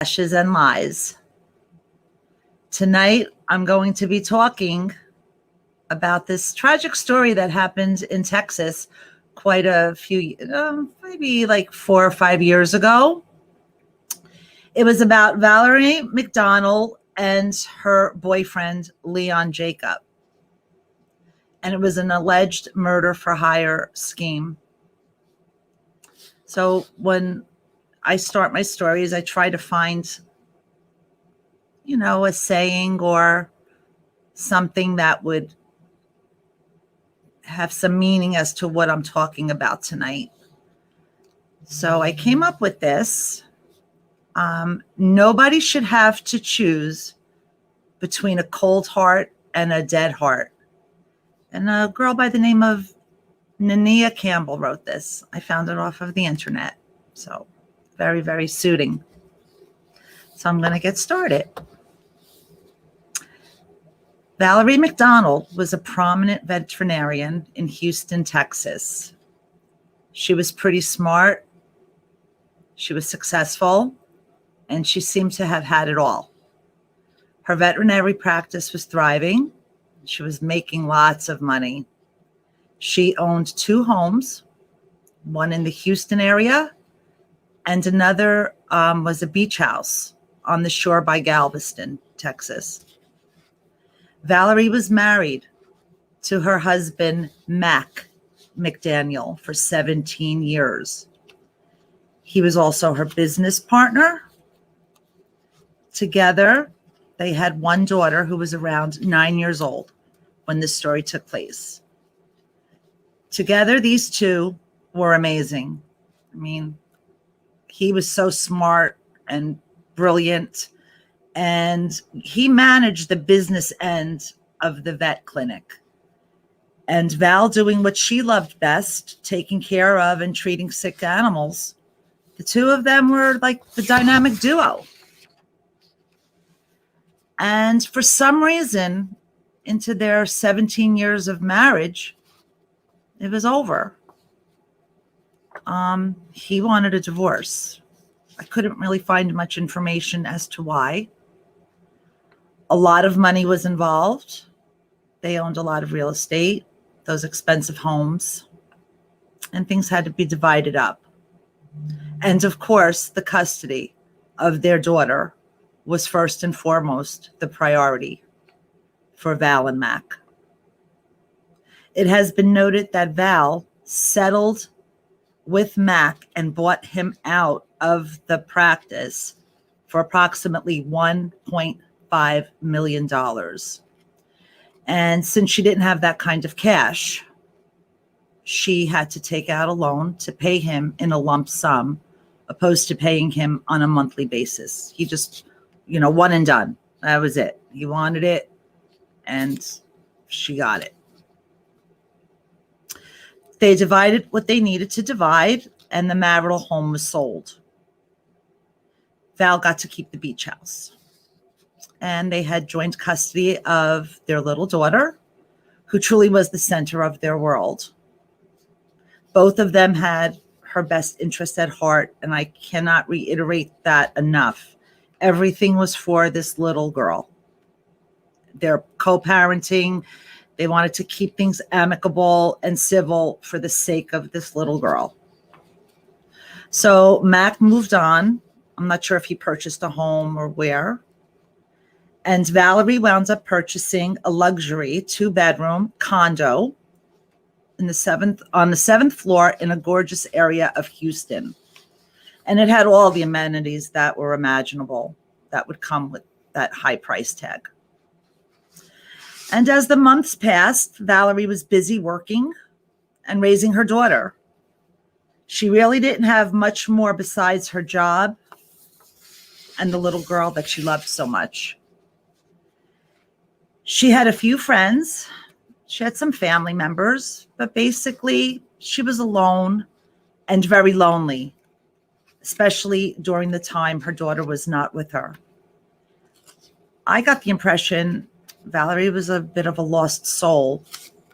Ashes and lies. Tonight, I'm going to be talking about this tragic story that happened in Texas quite a few, maybe like 4 or 5 years ago. It was about Valarie McDaniel and her boyfriend, Leon Jacob. And it was an alleged murder for hire scheme. So when I start my stories, I try to find, a saying or something that would have some meaning as to what I'm talking about tonight. So I came up with this. Nobody should have to choose between a cold heart and a dead heart. And a girl by the name of Nania Campbell wrote this. I found it off of the internet. So very, very suiting. So I'm going to get started. Valarie McDaniel was a prominent veterinarian in Houston, Texas. She was pretty smart. She was successful, and she seemed to have had it all. Her veterinary practice was thriving. She was making lots of money. She owned 2 homes, one in the Houston area, and another was a beach house on the shore by Galveston, Texas. Valarie was married to her husband, Mac McDaniel, for 17 years. He was also her business partner. Together, they had one daughter who was around 9 years old when this story took place. Together, these two were amazing. I mean, he was so smart and brilliant, and he managed the business end of the vet clinic. And Val doing what she loved best, taking care of and treating sick animals. The two of them were like the dynamic duo. And for some reason, into their 17 years of marriage, it was over. He wanted a divorce. I couldn't really find much information as to why. A lot of money was involved. They owned a lot of real estate, those expensive homes, and things had to be divided up. And of course, the custody of their daughter was first and foremost the priority for Val and Mac. It has been noted that Val settled with Mac and bought him out of the practice for approximately $1.5 million. And since she didn't have that kind of cash, she had to take out a loan to pay him in a lump sum, opposed to paying him on a monthly basis. He just, one and done. That was it. He wanted it, and she got it. They divided what they needed to divide, and the marital home was sold. Val got to keep the beach house. And they had joint custody of their little daughter, who truly was the center of their world. Both of them had her best interest at heart, and I cannot reiterate that enough. Everything was for this little girl. They're co-parenting. They wanted to keep things amicable and civil for the sake of this little girl. So Mac moved on. I'm not sure if he purchased a home or where. And Valarie wound up purchasing a luxury 2-bedroom condo on the 7th floor in a gorgeous area of Houston. And it had all the amenities that were imaginable that would come with that high price tag. And as the months passed, Valarie was busy working and raising her daughter. She really didn't have much more besides her job and the little girl that she loved so much. She had a few friends. She had some family members, but basically she was alone and very lonely, especially during the time her daughter was not with her. I got the impression Valarie was a bit of a lost soul.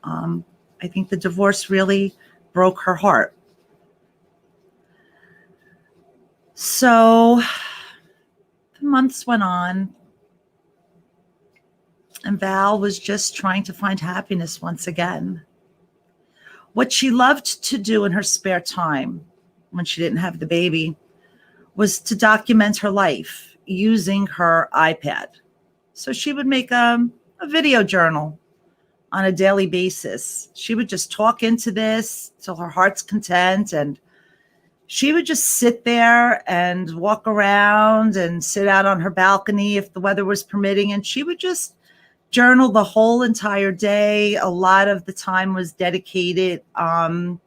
I think the divorce really broke her heart. So months went on, and Val was just trying to find happiness once again. What she loved to do in her spare time when she didn't have the baby was to document her life using her iPad. So she would make a video journal on a daily basis. She would just talk into this till her heart's content, and she would just sit there and walk around and sit out on her balcony if the weather was permitting, and she would just journal the whole entire day. A lot of the time was dedicated to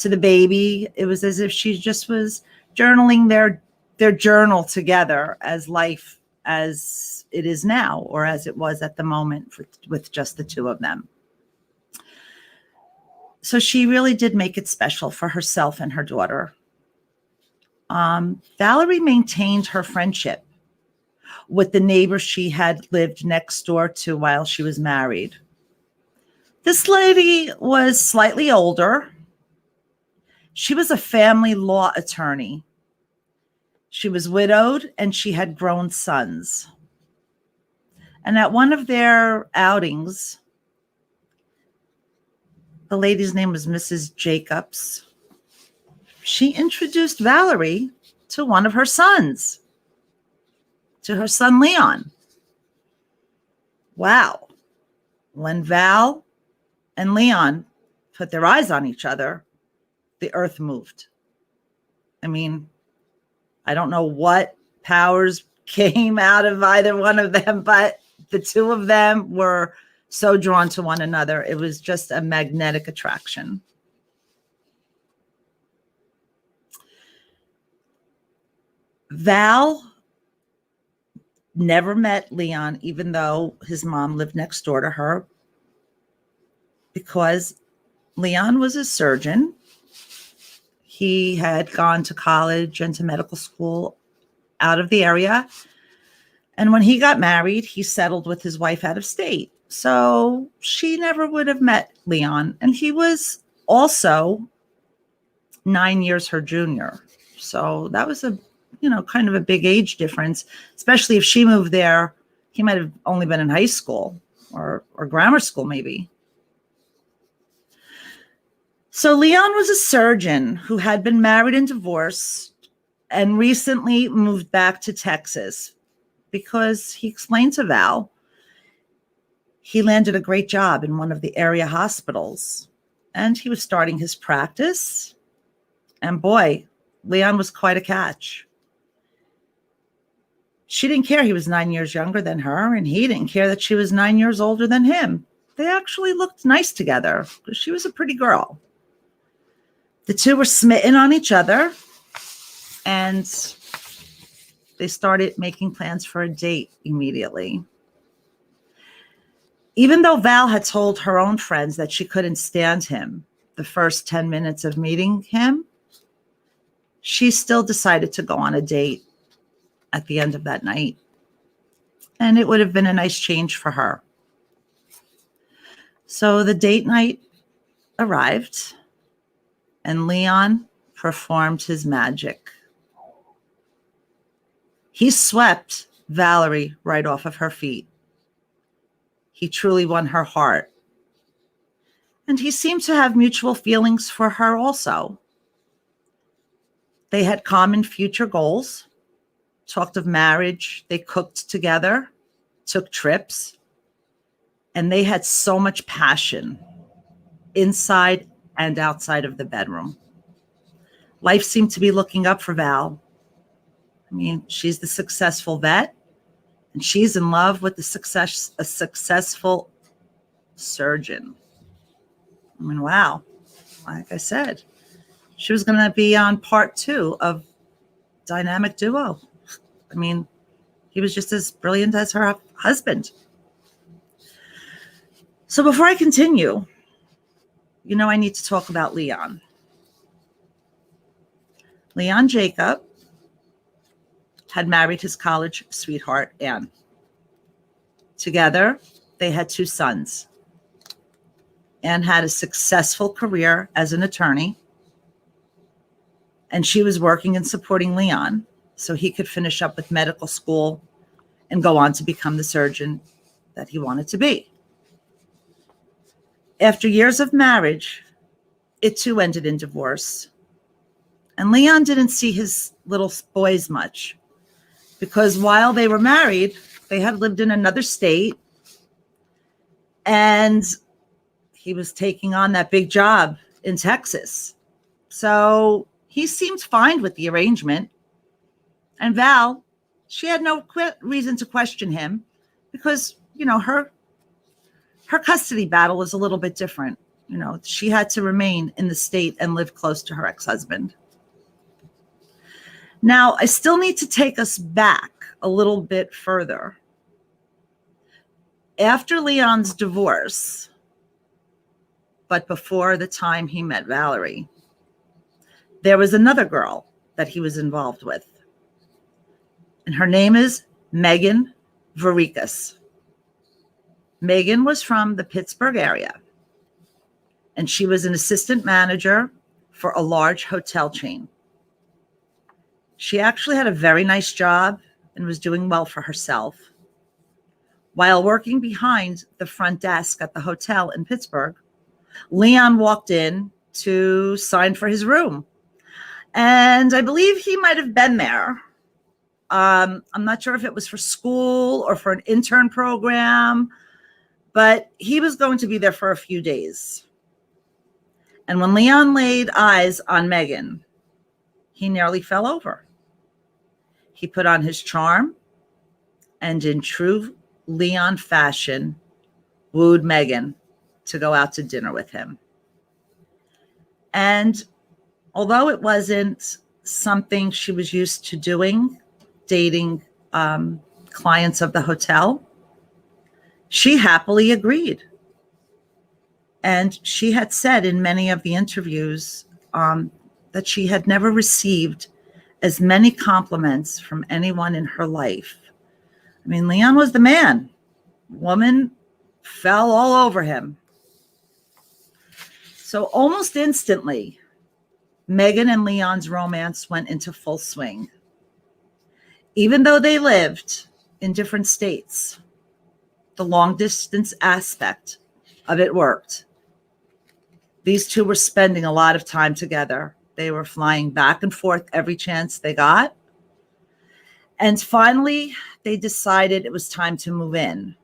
the baby. It was as if she just was journaling their journal together, as life as it is now, or as it was at the moment with just the two of them. So she really did make it special for herself and her daughter. Valarie maintained her friendship with the neighbor she had lived next door to while she was married. This lady was slightly older. She was a family law attorney. She was widowed and she had grown sons. And at one of their outings, the lady's name was Mrs. Jacobs. She introduced Valarie to one of her sons, to her son, Leon. Wow. When Val and Leon put their eyes on each other, the earth moved. I mean, I don't know what powers came out of either one of them, but the two of them were so drawn to one another. It was just a magnetic attraction. Val never met Leon, even though his mom lived next door to her, because Leon was a surgeon. He had gone to college and to medical school out of the area. And when he got married, he settled with his wife out of state. So she never would have met Leon. And he was also 9 years her junior. So that was kind of a big age difference, especially if she moved there. He might have only been in high school or grammar school, maybe. So Leon was a surgeon who had been married and divorced and recently moved back to Texas because he explained to Val he landed a great job in one of the area hospitals and he was starting his practice. And boy, Leon was quite a catch. She didn't care he was 9 years younger than her, and he didn't care that she was 9 years older than him. They actually looked nice together because she was a pretty girl. The two were smitten on each other, and they started making plans for a date immediately. Even though Val had told her own friends that she couldn't stand him the first 10 minutes of meeting him, she still decided to go on a date at the end of that night. And it would have been a nice change for her. So the date night arrived, and Leon performed his magic. He swept Valarie right off of her feet. He truly won her heart. And he seemed to have mutual feelings for her also. They had common future goals, talked of marriage, they cooked together, took trips, and they had so much passion inside and outside of the bedroom. Life seemed to be looking up for Val. I mean, she's the successful vet, and she's in love with a successful surgeon. I mean, wow. Like I said, she was going to be on part 2 of Dynamic Duo. I mean, he was just as brilliant as her husband. So before I continue, I need to talk about Leon. Leon Jacob had married his college sweetheart, Anne. Together, they had 2 sons. Anne had a successful career as an attorney, and she was working and supporting Leon so he could finish up with medical school and go on to become the surgeon that he wanted to be. After years of marriage, it too ended in divorce. And Leon didn't see his little boys much because while they were married, they had lived in another state, and he was taking on that big job in Texas. So he seemed fine with the arrangement. And Val, she had no reason to question him because, her custody battle was a little bit different. She had to remain in the state and live close to her ex-husband. Now, I still need to take us back a little bit further. After Leon's divorce, but before the time he met Valarie, there was another girl that he was involved with. And her name is Megan Varikas. Megan was from the Pittsburgh area, and she was an assistant manager for a large hotel chain. She actually had a very nice job and was doing well for herself. While working behind the front desk at the hotel in Pittsburgh, Leon walked in to sign for his room. And I believe he might have been there. I'm not sure if it was for school or for an intern program, but he was going to be there for a few days. And when Leon laid eyes on Megan, he nearly fell over. He put on his charm and in true Leon fashion, wooed Megan to go out to dinner with him. And although it wasn't something she was used to doing, dating clients of the hotel, she happily agreed. And she had said in many of the interviews that she had never received as many compliments from anyone in her life. I mean, Leon was the man. Woman fell all over him. So almost instantly, Megan and Leon's romance went into full swing. Even though they lived in different states, the long distance aspect of it worked. These two were spending a lot of time together. They were flying back and forth every chance they got. And finally, they decided it was time to move in.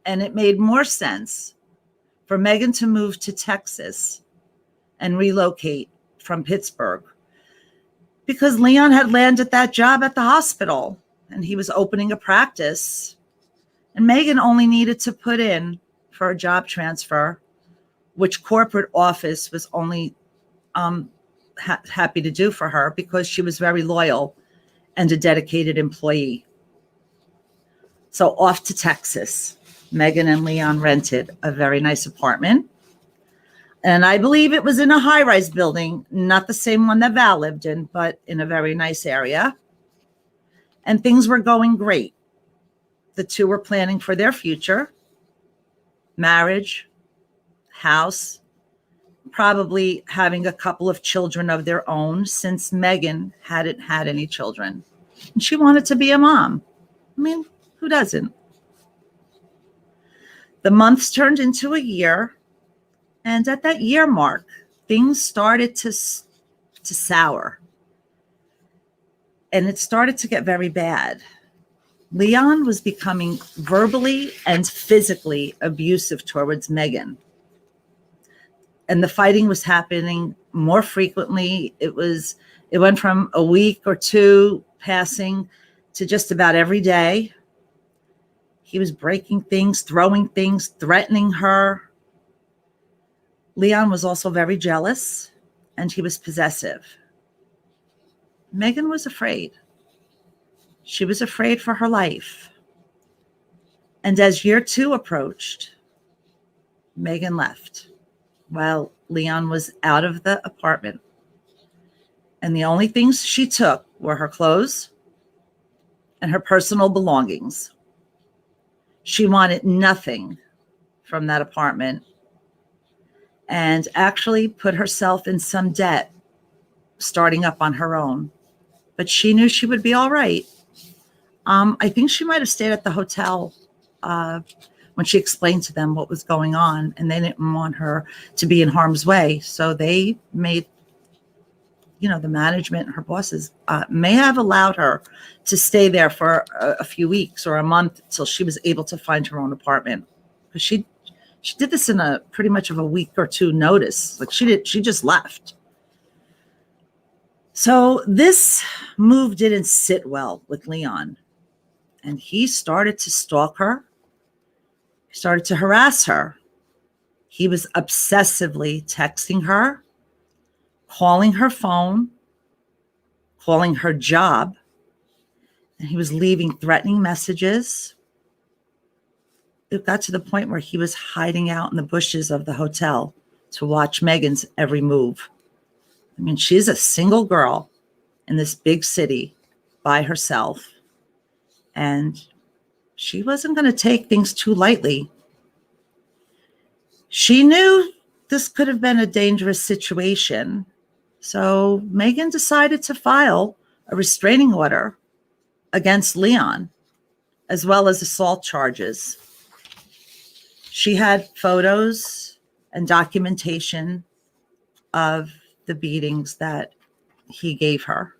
And it made more sense for Megan to move to Texas and relocate from Pittsburgh because Leon had landed that job at the hospital and he was opening a practice. And Megan only needed to put in for a job transfer, which corporate office was only happy to do for her because she was very loyal and a dedicated employee. So off to Texas, Megan and Leon rented a very nice apartment. And I believe it was in a high-rise building, not the same one that Val lived in, but in a very nice area. And things were going great. The two were planning for their future, marriage, house, probably having a couple of children of their own since Megan hadn't had any children. And she wanted to be a mom. I mean, who doesn't? The months turned into a year. And at that year mark, things started to sour. And it started to get very bad. Leon was becoming verbally and physically abusive towards Megan. And the fighting was happening more frequently. It went from a week or two passing to just about every day. He was breaking things, throwing things, threatening her. Leon was also very jealous, and he was possessive. Megan was afraid. She was afraid for her life. And as year 2 approached, Megan left while Leon was out of the apartment. And the only things she took were her clothes and her personal belongings. She wanted nothing from that apartment and actually put herself in some debt starting up on her own. But she knew she would be all right. I think she might have stayed at the hotel when she explained to them what was going on, and they didn't want her to be in harm's way. So they made, the management, her bosses, may have allowed her to stay there for a few weeks or a month until she was able to find her own apartment. Because she did this in a pretty much of a week or two notice. Like she just left. So this move didn't sit well with Leon, and he started to stalk her. He started to harass her. He was obsessively texting her, calling her phone, calling her job, and he was leaving threatening messages. It got to the point where he was hiding out in the bushes of the hotel to watch Megan's every move. I mean, she's a single girl in this big city by herself, and she wasn't going to take things too lightly. She knew this could have been a dangerous situation. So Megan decided to file a restraining order against Leon, as well as assault charges. She had photos and documentation of the beatings that he gave her.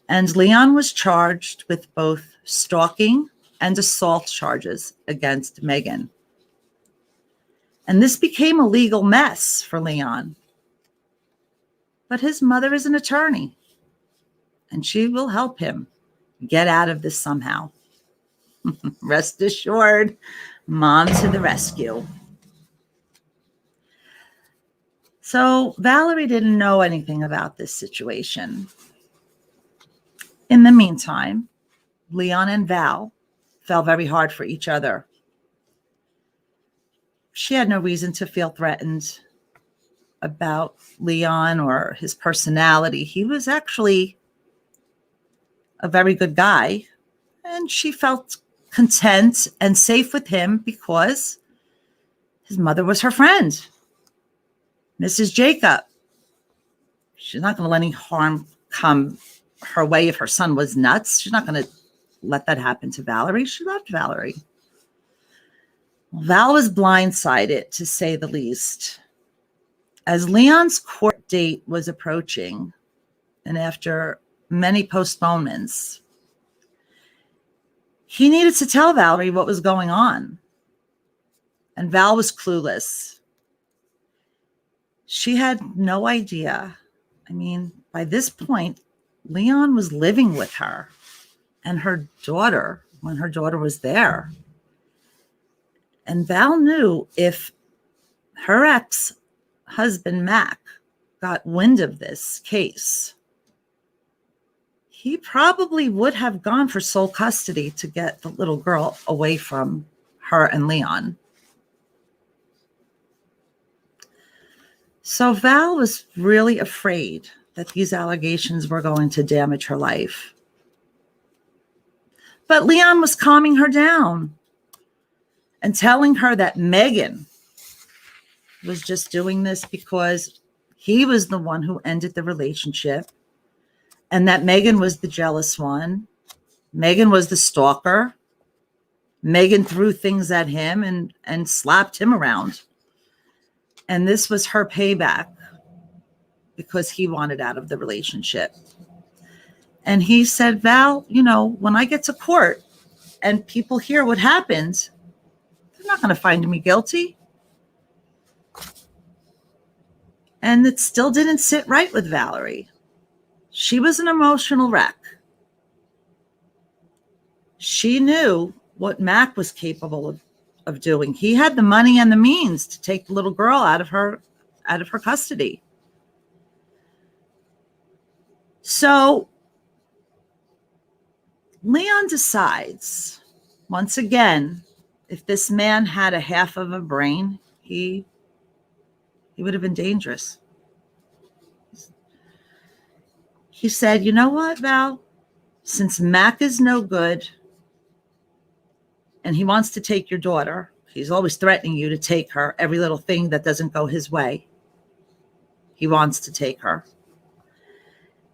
And Leon was charged with both stalking and assault charges against Megan. And this became a legal mess for Leon. But his mother is an attorney, and she will help him get out of this somehow. Rest assured, mom to the rescue. So Valarie didn't know anything about this situation. In the meantime, Leon and Val fell very hard for each other. She had no reason to feel threatened about Leon or his personality. He was actually a very good guy, and she felt content and safe with him because his mother was her friend, Mrs. Jacob. She's not going to let any harm come her way if her son was nuts. She's not going to let that happen to Valarie. She loved Valarie. Val was blindsided, to say the least. As Leon's court date was approaching, and after many postponements, he needed to tell Valarie what was going on. And Val was clueless. She had no idea. I mean, by this point, Leon was living with her and her daughter when her daughter was there. And Val knew if her ex-husband, Mac, got wind of this case, he probably would have gone for sole custody to get the little girl away from her and Leon. So Val was really afraid that these allegations were going to damage her life. But Leon was calming her down and telling her that Megan was just doing this because he was the one who ended the relationship, and that Megan was the jealous one. Megan was the stalker. Megan threw things at him and slapped him around. And this was her payback because he wanted out of the relationship. And he said, Val, when I get to court and people hear what happened, they're not going to find me guilty. And it still didn't sit right with Valarie. She was an emotional wreck. She knew what Mac was capable of doing. He had the money and the means to take the little girl out of her custody. So Leon decides, once again, if this man had a half of a brain, he would have been dangerous. He said, you know what, Val? Since Mac is no good and he wants to take your daughter, he's always threatening you to take her, every little thing that doesn't go his way, he wants to take her.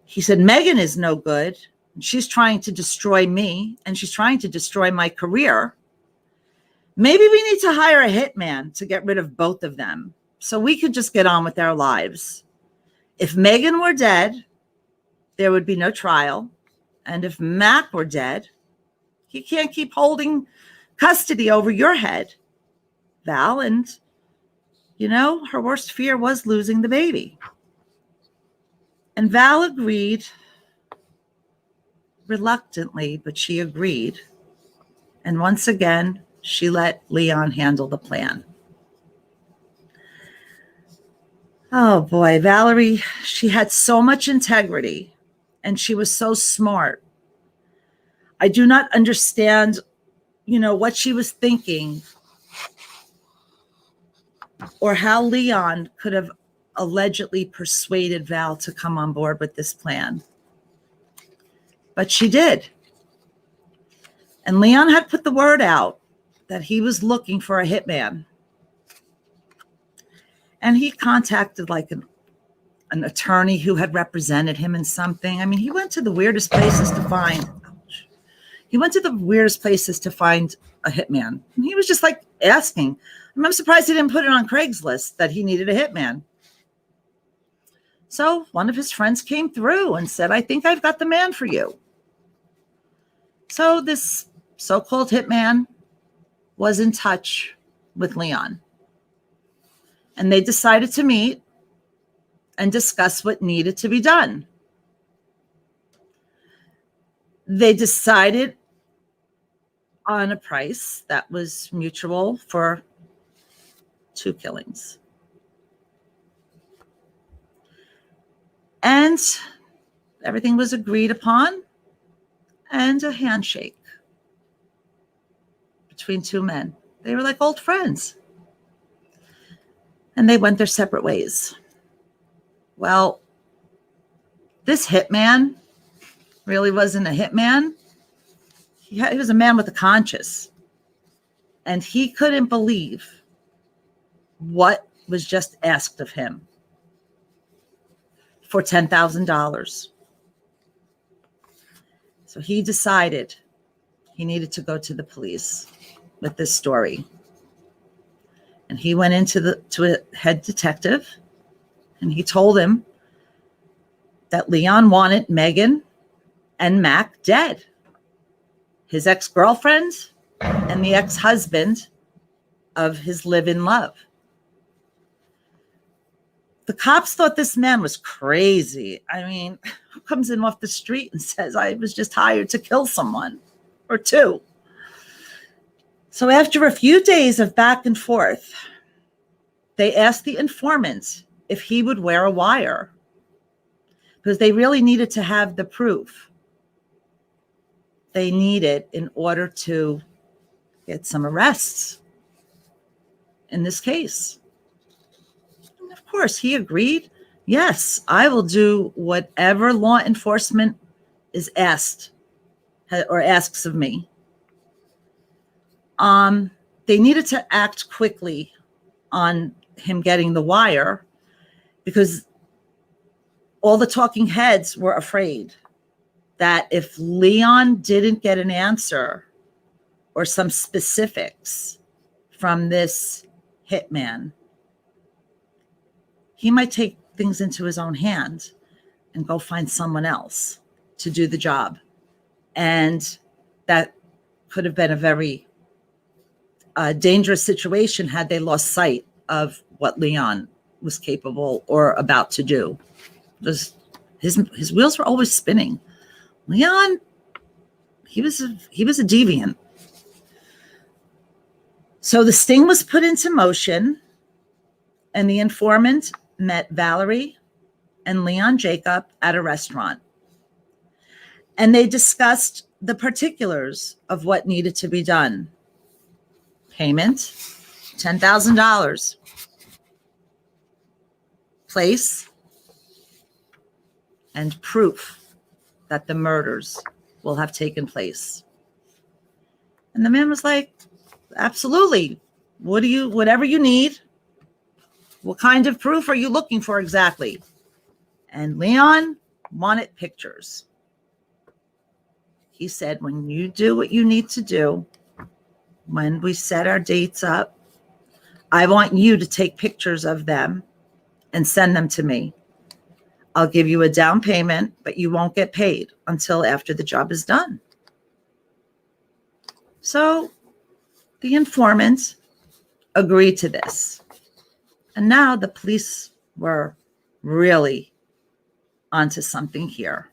He said, Megan is no good. She's trying to destroy me, and she's trying to destroy my career. Maybe we need to hire a hitman to get rid of both of them so we could just get on with our lives. If Megan were dead, there would be no trial. And if Mac were dead, he can't keep holding custody over your head, Val. And, you know, her worst fear was losing the baby. And Val agreed reluctantly, but she agreed. And once again, she let Leon handle the plan. Oh boy, Valarie, she had so much integrity and she was so smart. I do not understand, you know, what she was thinking or how Leon could have allegedly persuaded Val to come on board with this plan. But she did. And Leon had put the word out that he was looking for a hitman. And he contacted like an attorney who had represented him in something. I mean, he went to the weirdest places to find. He went to the weirdest places to find a hitman. And he was just like asking. I'm surprised he didn't put it on Craigslist that he needed a hitman. So one of his friends came through and said, I think I've got the man for you. So this so-called hitman was in touch with Leon. And they decided to meet and discuss what needed to be done. They decided on a price that was mutual for 2 killings. And everything was agreed upon, and a handshake between 2 men. They were like old friends. And they went their separate ways. Well, this hitman really wasn't a hitman. He was a man with a conscience. And he couldn't believe what was just asked of him for $10,000. So he decided he needed to go to the police with this story. And he went to a head detective, and he told him that Leon wanted Megan and Mac dead. His ex-girlfriend and the ex-husband of his live-in love. The cops thought this man was crazy. I mean, who comes in off the street and says, I was just hired to kill someone or 2? So after a few days of back and forth, they asked the informant if he would wear a wire because they really needed to have the proof they needed in order to get some arrests in this case. And of course, he agreed. Yes, I will do whatever law enforcement is asked or asks of me. They needed to act quickly on him getting the wire because all the talking heads were afraid that if Leon didn't get an answer or some specifics from this hitman, he might take things into his own hand and go find someone else to do the job. And that could have been a very dangerous situation had they lost sight of what Leon was capable or about to do. His wheels were always spinning. Leon, he was a deviant. So the sting was put into motion, and the informant met Valarie and Leon Jacob at a restaurant. And they discussed the particulars of what needed to be done. Payment, $10,000. Place, and proof that the murders will have taken place. And the man was like, absolutely. Whatever you need. What kind of proof are you looking for exactly? And Leon wanted pictures. he said, when you do what you need to do, when we set our dates up, I want you to take pictures of them and send them to me. I'll give you a down payment, but you won't get paid until after the job is done. So the informant agreed to this. And now the police were really onto something here.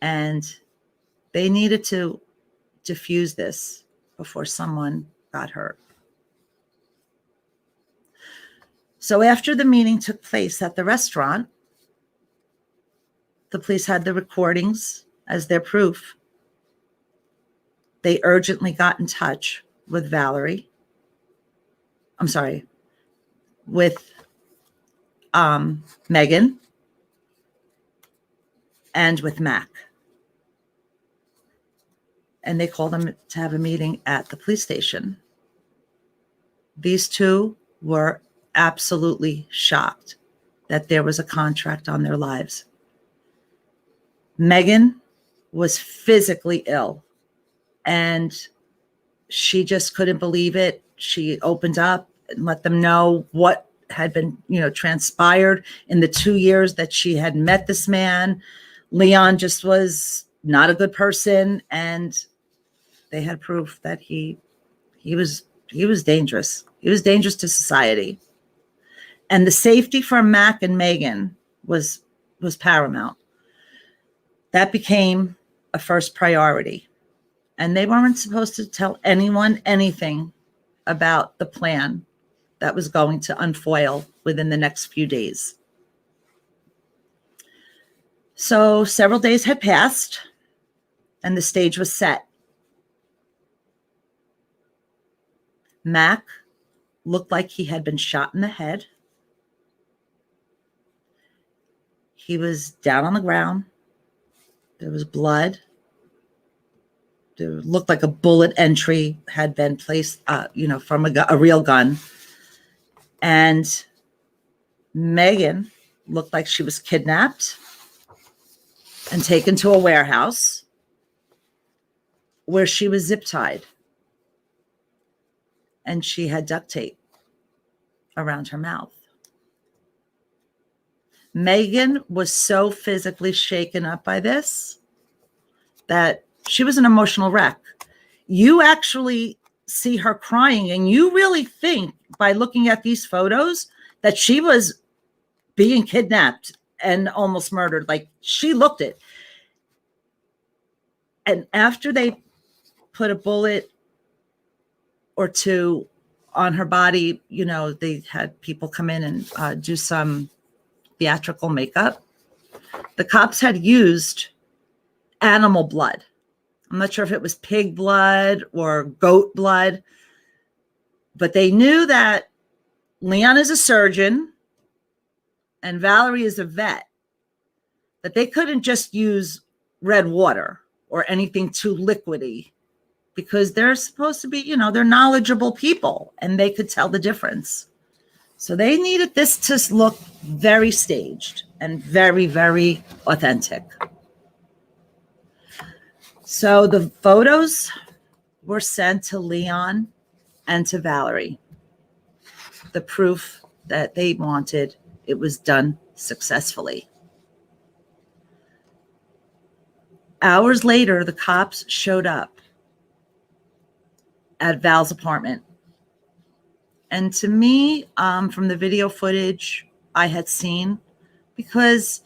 And they needed to diffuse this before someone got hurt. So after the meeting took place at the restaurant, the police had the recordings as their proof. They urgently got in touch with Valarie. I'm sorry, with Megan and with Mac. And they called them to have a meeting at the police station. These two were absolutely shocked that there was a contract on their lives. Megan was physically ill and she just couldn't believe it. She opened up and let them know what had been, transpired in the 2 years that she had met this man. Leon just was not a good person, and they had proof that he was dangerous. He was dangerous to society. And the safety for Mac and Megan was paramount. That became a first priority. And they weren't supposed to tell anyone anything about the plan that was going to unfold within the next few days. So several days had passed and the stage was set. Mac looked like he had been shot in the head. He was down on the ground. There was blood. There looked like a bullet entry had been placed, from a real gun. And Megan looked like she was kidnapped and taken to a warehouse where she was zip tied. And she had duct tape around her mouth. Megan was so physically shaken up by this that she was an emotional wreck. You actually see her crying, and you really think by looking at these photos that she was being kidnapped and almost murdered. Like, she looked it. And after they put a bullet or two on her body, they had people come in and do some theatrical makeup. The cops had used animal blood. I'm not sure if it was pig blood or goat blood, but they knew that Leon is a surgeon and Valarie is a vet, that they couldn't just use red water or anything too liquidy, because they're supposed to be, they're knowledgeable people and they could tell the difference. So they needed this to look very staged and very, very authentic. So the photos were sent to Leon and to Valarie. The proof that they wanted, it was done successfully. Hours later, the cops showed up at Val's apartment. And to me, from the video footage I had seen, because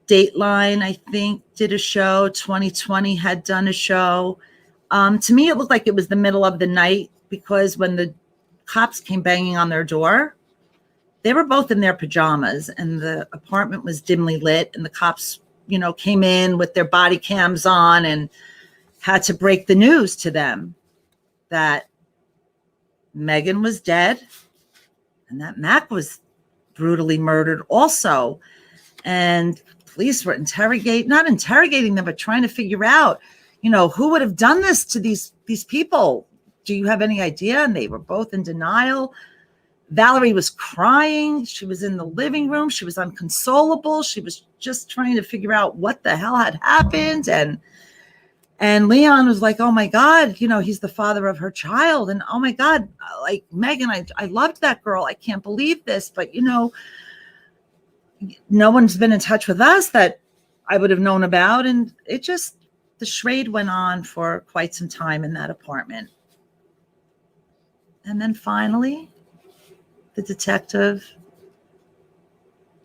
Dateline, I think, did a show, 2020 had done a show. To me, it looked like it was the middle of the night, because when the cops came banging on their door, they were both in their pajamas and the apartment was dimly lit, and the cops, came in with their body cams on and had to break the news to them that Megan was dead and that Mac was brutally murdered also. And police were not interrogating them, but trying to figure out, who would have done this to these people. Do you have any idea? And they were both in denial. Valarie was crying. She was in the living room. She was unconsolable. She was just trying to figure out what the hell had happened. And Leon was like, oh my God, he's the father of her child. And oh my God, like Megan, I loved that girl. I can't believe this. But, no one's been in touch with us that I would have known about. And the charade went on for quite some time in that apartment. And then finally, the detective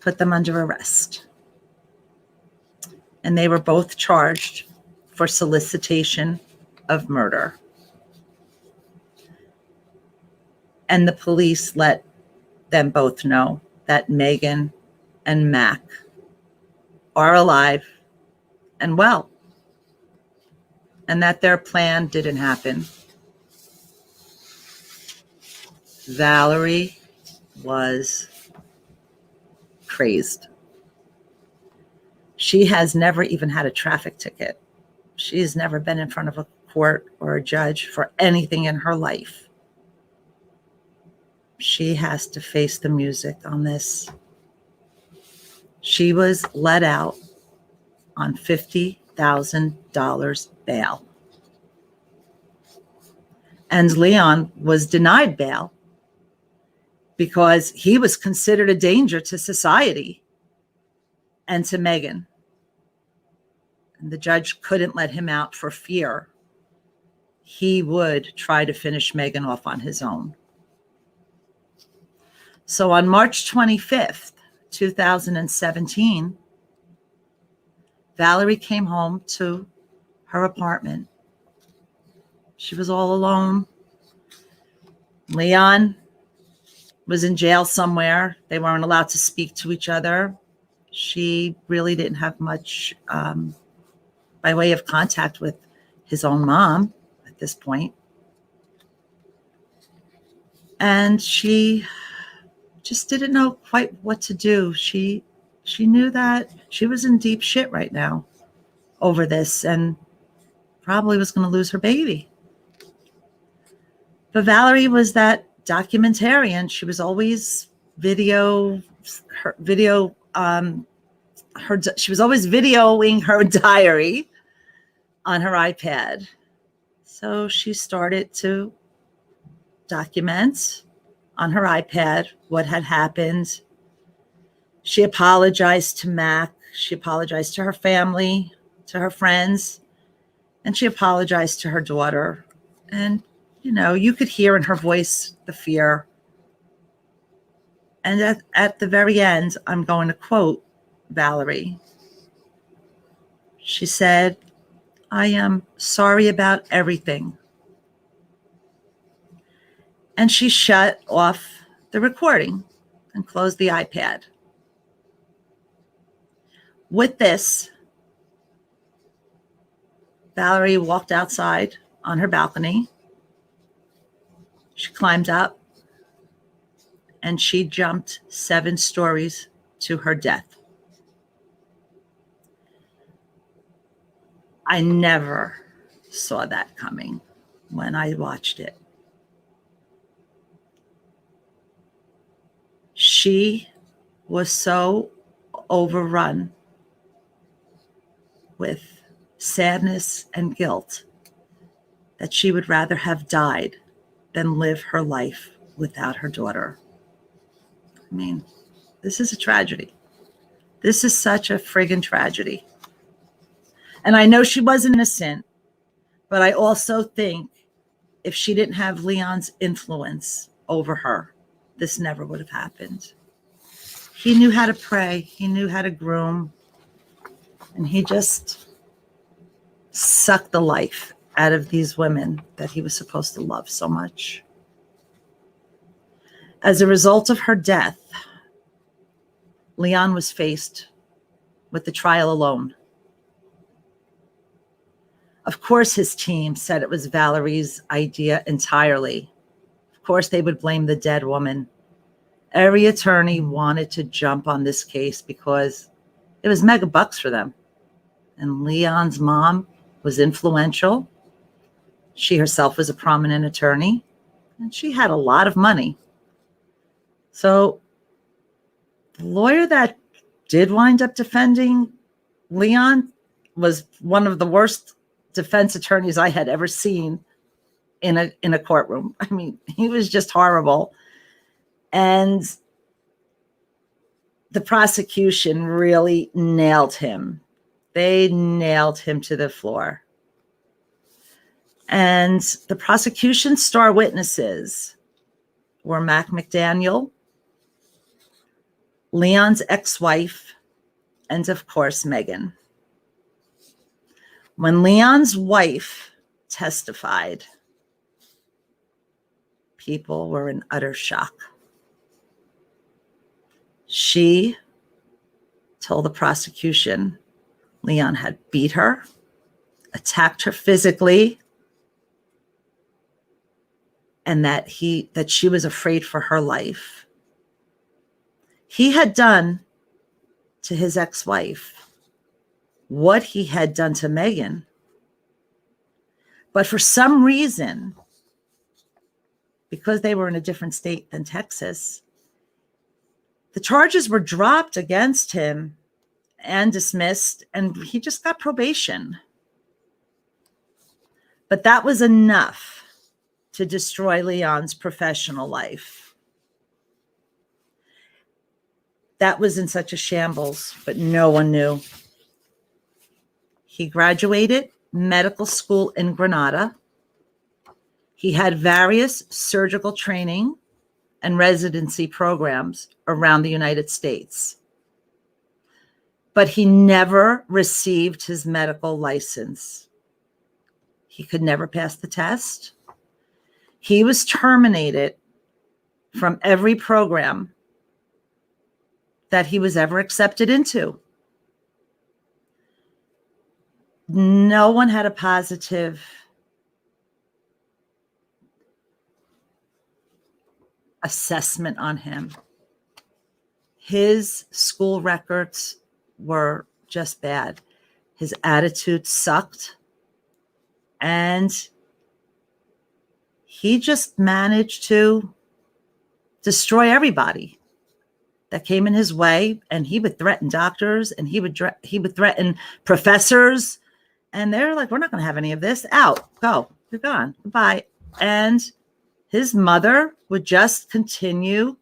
put them under arrest. And they were both charged for solicitation of murder. And the police let them both know that Megan and Mac are alive and well, and that their plan didn't happen. Valarie was crazed. She has never even had a traffic ticket. She's never been in front of a court or a judge for anything in her life. She has to face the music on this. She was let out on $50,000 bail. And Leon was denied bail because he was considered a danger to society and to Megan. And the judge couldn't let him out for fear he would try to finish Megan off on his own. So on March 25th, 2017, Valarie came home to her apartment. She was all alone. Leon was in jail somewhere. They weren't allowed to speak to each other. She really didn't have much by way of contact with his own mom at this point. And she just didn't know quite what to do. She knew that she was in deep shit right now over this and probably was going to lose her baby. But Valarie was that documentarian. She was always she was always videoing her diary on her iPad. So she started to document on her iPad what had happened. She apologized to Mac. She apologized to her family, to her friends, and she apologized to her daughter. And, you could hear in her voice the fear. And at the very end, I'm going to quote Valarie. She said, I am sorry about everything. And she shut off the recording and closed the iPad. With this, Valarie walked outside on her balcony. She climbed up and she jumped 7 stories to her death. I never saw that coming when I watched it. She was so overrun with sadness and guilt that she would rather have died than live her life without her daughter. I mean, this is a tragedy. This is such a friggin' tragedy. And I know she wasn't innocent, but I also think if she didn't have Leon's influence over her, this never would have happened. He knew how to pray. He knew how to groom. And he just sucked the life out of these women that he was supposed to love so much. As a result of her death, Leon was faced with the trial alone. Of course, his team said it was Valarie's idea entirely. Of course, they would blame the dead woman. Every attorney wanted to jump on this case because it was mega bucks for them. And Leon's mom was influential. She herself was a prominent attorney, and she had a lot of money. So the lawyer that did wind up defending Leon was one of the worst defense attorneys I had ever seen in a courtroom. I mean, he was just horrible. And the prosecution really nailed him. They nailed him to the floor. And the prosecution's star witnesses were Mac McDaniel, Leon's ex-wife, and of course, Megan. When Leon's wife testified, people were in utter shock. She told the prosecution Leon had beat her, attacked her physically, and that she was afraid for her life. He had done to his ex-wife what he had done to Megan. But for some reason, because they were in a different state than Texas, the charges were dropped against him and dismissed, and he just got probation. But that was enough to destroy Leon's professional life. That was in such a shambles, but no one knew. He graduated medical school in Granada. He had various surgical training and residency programs around the United States. But he never received his medical license. He could never pass the test. He was terminated from every program that he was ever accepted into. No one had a positive assessment on him. His school records were just bad. His attitude sucked. And he just managed to destroy everybody that came in his way. And he would threaten doctors, and he would threaten professors. And they're like, we're not going to have any of this. Out, go, you're gone, goodbye. And his mother would just continue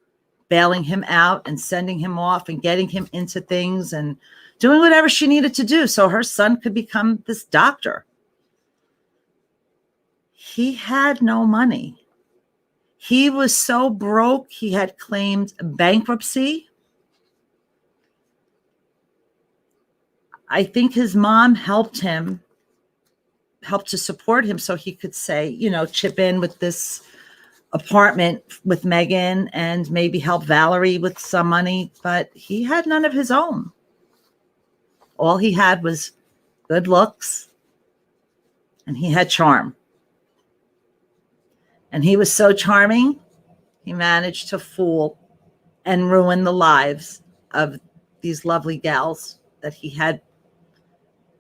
bailing him out and sending him off and getting him into things and doing whatever she needed to do so her son could become this doctor. He had no money. He was so broke, he had claimed bankruptcy. I think his mom helped to support him so he could say, chip in with this apartment with Megan and maybe help Valarie with some money, but he had none of his own. All he had was good looks, and he had charm. And he was so charming, he managed to fool and ruin the lives of these lovely gals that he had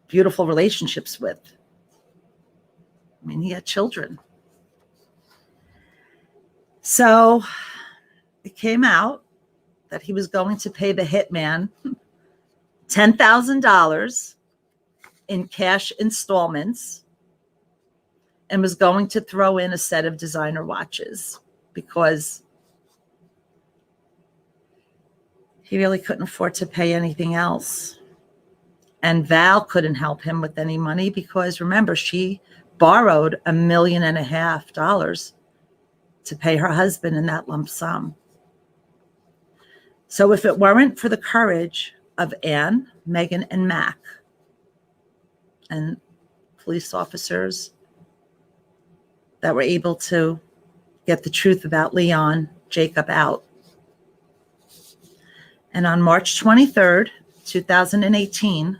beautiful relationships with. I mean, he had children. So it came out that he was going to pay the hitman $10,000 in cash installments and was going to throw in a set of designer watches because he really couldn't afford to pay anything else. And Val couldn't help him with any money because, remember, she borrowed $1.5 million to pay her husband in that lump sum. So if it weren't for the courage of Anne, Megan, and Mac, and police officers that were able to get the truth about Leon Jacob out. And on March 23rd, 2018,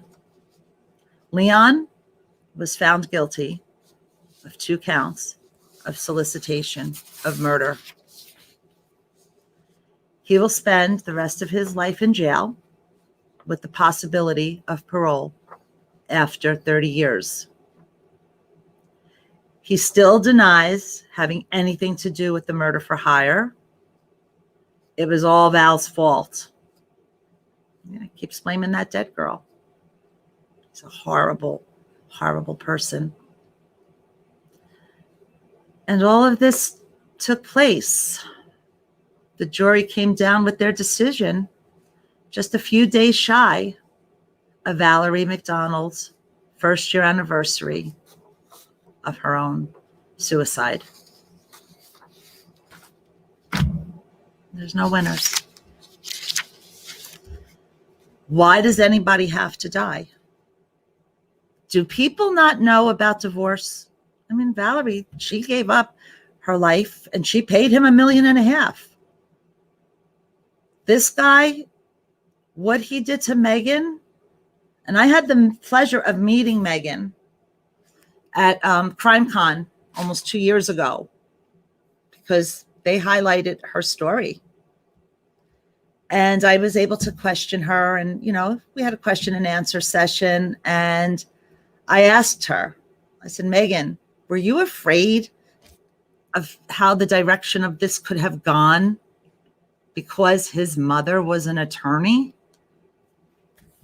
Leon was found guilty of 2 counts of solicitation of murder. He will spend the rest of his life in jail with the possibility of parole after 30 years. He still denies having anything to do with the murder for hire. It was all Val's fault. Yeah, keeps blaming that dead girl. He's a horrible, horrible person. And all of this took place. The jury came down with their decision just a few days shy of Valarie McDaniel's first year anniversary of her own suicide. There's no winners. Why does anybody have to die? Do people not know about divorce? I mean, Valarie, she gave up her life and she paid him $1.5 million. This guy, what he did to Megan, and I had the pleasure of meeting Megan at CrimeCon almost 2 years ago because they highlighted her story. And I was able to question her, and, you know, we had a question and answer session, and I asked her, I said, Megan, were you afraid of how the direction of this could have gone because his mother was an attorney?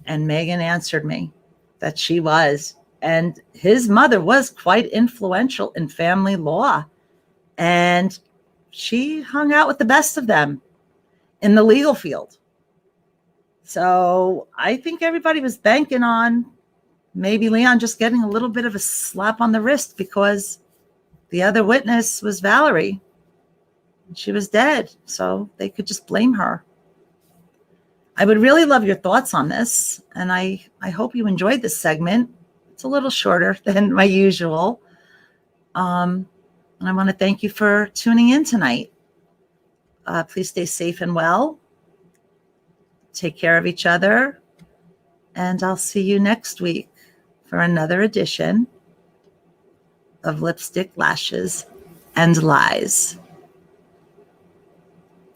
And Megan answered me that she was. And his mother was quite influential in family law. And she hung out with the best of them in the legal field. So I think everybody was banking on maybe Leon just getting a little bit of a slap on the wrist because the other witness was Valarie. She was dead, so they could just blame her. I would really love your thoughts on this, and I hope you enjoyed this segment. It's a little shorter than my usual. And I want to thank you for tuning in tonight. Please stay safe and well. Take care of each other. And I'll see you next week for another edition of Lipstick, Lashes, and Lies.